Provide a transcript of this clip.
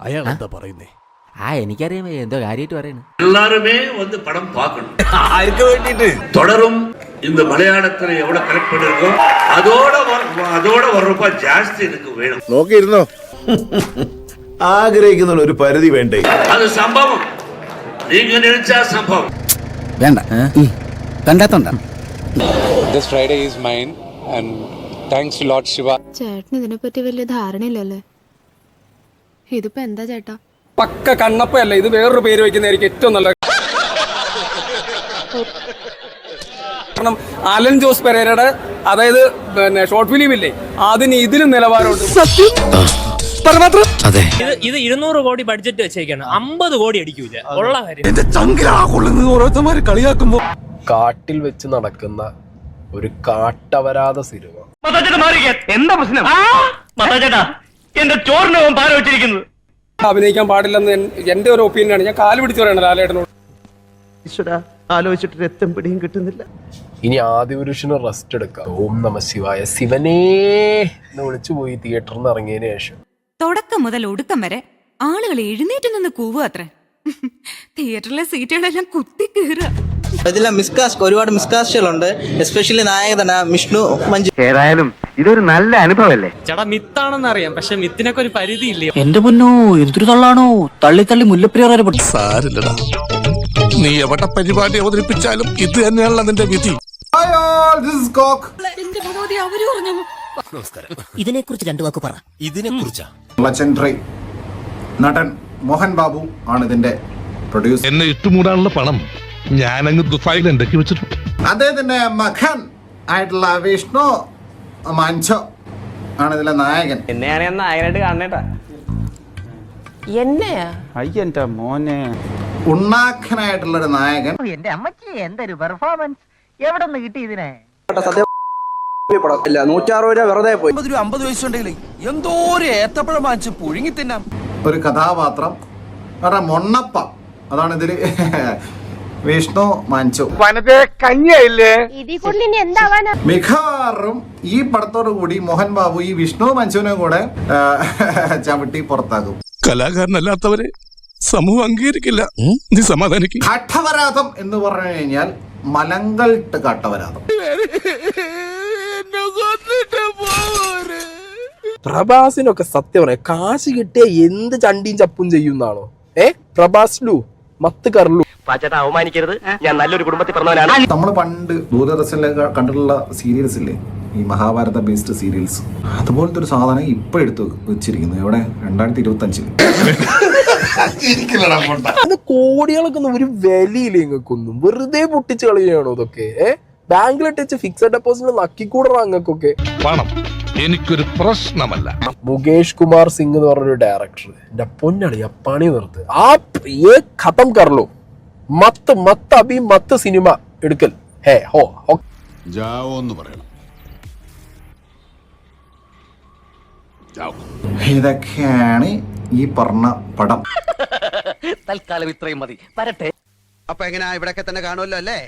അയാൾ എന്താ പറയുന്നേ? എനിക്കറിയാം എന്തോ കാര്യമായിട്ട് പറയുന്നു. எல்லாருமே வந்து படம் பார்க்கணும். ആർക്ക് വേണ്ടിട്ട്? தொடரும் இந்த மலையாளத்துல எவ்வளவு கரெக்ட் பண்ணிருக்கோம் அதோட வர்றப்ப ஜாஸ்தி எனக்கு வேணும். നോക്കിയിരുന്നോ? ആഗ്രഹിക്കുന്ന ഒരു പരിധി വേണ്ടേ? அது சம்பவம். நீங்க நினைச்சா சம்பவம். വേണ്ട കണ്ടാത്തോണ്ട. This Friday is mine and thanks to Lord Shiva. ചേട്ടന് ഇതിനെപ്പറ്റി വലിയ ധാരണയില്ലല്ലേ? ഇതിപ്പോ എന്താ ചേട്ടാ? പക്ക കണ്ണപ്പയല്ല, ഇത് വേറൊരു പേര് വെക്കുന്നതായിരിക്കും ഏറ്റവും നല്ലത്. കാരണം അലൻ ജോസ് പെരേരയുടെ അതായത് പിന്നെ ഷോർട്ട് ഫിലിം ഇല്ലേ, അതിന് ഇതിലും നിലവാരമുണ്ട്. ഇത് 200 കോടി ബഡ്ജറ്റ് വെച്ചേക്കാണ്, 50 കോടി അടിക്കൂല. ഉള്ള കാര്യം കളിയാക്കുമ്പോ കാട്ടിൽ വെച്ച് നടക്കുന്ന ഒരു കാട്ടവരാത സിനിമ. എന്താ പ്രശ്നം? എന്റെ ചോറിനവും പാല വെച്ചിരിക്കുന്നത് അഭിനയിക്കാൻ പാടില്ലെന്ന് എന്റെ ഒരു ഒപ്പീനിയനാണ്. ഞാൻ കാല് പിടിച്ചു പറയണ ലാലേട്ടനോട്. ആലോചിച്ചിട്ട് രക്തം പിടിയും കിട്ടുന്നില്ല. ഇനി ആദിപുരുഷന് റെസ്റ്റ് എടുക്കാം. ഓം നമ ശിവായ ശിവനേ എന്ന് വിളിച്ചു പോയി തിയേറ്ററിൽ നിന്ന് ഇറങ്ങിയതിനു ശേഷം തുടക്കം മുതൽ ഒടുക്കം വരെ ആളുകൾ എഴുന്നേറ്റ് നിന്ന് കൂവുക അത്ര. തിയേറ്ററിലെ സീറ്റുകളെല്ലാം കുത്തി കീറുക. ഇതിലെ ഒരുപാട് മിസ്കാസ്റ്റുകളുണ്ട്. എസ്പെഷ്യലി നായകനാ വിഷ്ണു മഞ്ജു. ഏതായാലും ഇതൊരു നല്ല അനുഭവല്ലേ? ചേട്ടാ മിത്താണെന്ന് അറിയാം, പക്ഷെ മിത്തിനൊക്കെ ഒരു പരിധി ഇല്ലേ? എന്റെ പൊന്നോ എന്തൊരു തള്ളാണോ, തള്ളി തള്ളി മുല്ലപ്പെരിയാർ വരെ പൊട്ടി. സാരില്ലടാ, നീ എവിടെ പരിപാടി അവതരിപ്പിച്ചാലും ഇത് തന്നെയാണല്ലോ നിന്റെ വിധി. ഇതിനെ കുറിച്ച് രണ്ടു വാക്ക് പറ. ഇതിനെ കുറിച്ചാ ലെജൻഡറി നടൻ മോഹൻ ബാബു ആണ് ഇതിന്റെ പ്രൊഡ്യൂസർ. എന്നെ ഇട്ടുമൂടാനുള്ള പണം ഞാനങ്ങ് ദുബായിൽ ഉണ്ടാക്കി വെച്ചിട്ടുണ്ട്. അദ്ദേഹത്തിന്റെ മകൻ ആയിട്ടുള്ള വിഷ്ണു മഞ്ജു ആണ് ഇതിലെ നായകൻ. എന്നെയാണ് നായകനായിട്ട് കാണണേട്ടാ. എന്നെയാ? അയ്യന്റെ മോനെ. ഉണ്ണാഖനായിട്ടുള്ള ഒരു നായകൻ. എന്റെ അമ്മച്ചി എന്തൊരു പെർഫോമൻസ്, എവിടെ നിന്ന് കിട്ടി ഇതിനെ? 160 രൂപ വെറുതെ പോയി. 50 വയസ്സുണ്ടെങ്കിൽ എന്തോ ഒരു ഏത്തപ്പഴം വാങ്ങിച്ച് പുഴുങ്ങി തിന്നാം. ഒരു കഥാപാത്രം മൊണ്ണപ്പ, അതാണ് ഇതില് വിഷ്ണു മഞ്ജു. മിക്കവാറും ഈ പടത്തോടു കൂടി മോഹൻ ബാബു ഈ വിഷ്ണു മഞ്ജുവിനെ കൂടെ ചവിട്ടി പുറത്താക്കും. കലാകാരനല്ലാത്തവരെ സമൂഹം അംഗീകരിക്കില്ല. നീ സമാധാനിക്കും. കാട്ടവരാധം എന്ന് പറഞ്ഞു കഴിഞ്ഞാൽ മലങ്കൾട്ട് കാട്ടവരാധം. പ്രഭാസിനൊക്കെ സത്യം പറയാം, കാശ് കിട്ടിയ എന്ത് ചണ്ടിയും ചപ്പും ചെയ്യുന്നാണോ? പ്രഭാസ് മത്ത് കറലു. അവമാനിക്കരുത്, ഞാൻ നല്ലൊരു കുടുംബത്തിൽ പറഞ്ഞവനാണ്. നമ്മൾ പണ്ട് ദൂരദർശനിലെ കണ്ടിട്ടുള്ള സീരിയൽസ് ഇല്ലേ, ഈ മഹാഭാരത ബേസ്ഡ് സീരിയൽസ്, അതുപോലത്തെ ഒരു സാധനം ഇപ്പൊ എടുത്ത് വെച്ചിരിക്കുന്നു. ഇവിടെ 2025 കോടികളൊക്കെ ഒന്നും ഒരു വിലയില്ല. ഇങ്ങക്കൊന്നും വെറുതെ പൊട്ടിച്ച് കളിയാണോ ഇതൊക്കെ? ബാങ്കിലിട്ട് ഫിക്സഡ് ഡെപ്പോസിറ്റ് നക്കിക്കൂടറ അങ്ങക്കൊക്കെ. പണം എനിക്കൊരു പ്രശ്നമല്ല. മുകേഷ് കുമാർ സിംഗ് എന്ന് പറഞ്ഞൊരു ഡയറക്ടർ, എന്റെ പൊന്നാണ് പണി നിർത്ത്. ആ ഖത്തം കറലോ, മത്ത് മത്ത് അഭി മത്ത് സിനിമ എടുക്കൽ. ഇതൊക്കെയാണ് ഈ പറഞ്ഞ പടം. തൽക്കാലം ഇത്രയും മതി. വരട്ടെ. അപ്പൊ എങ്ങനെയാ, ഇവിടെയൊക്കെ തന്നെ കാണുമല്ലോ അല്ലേ?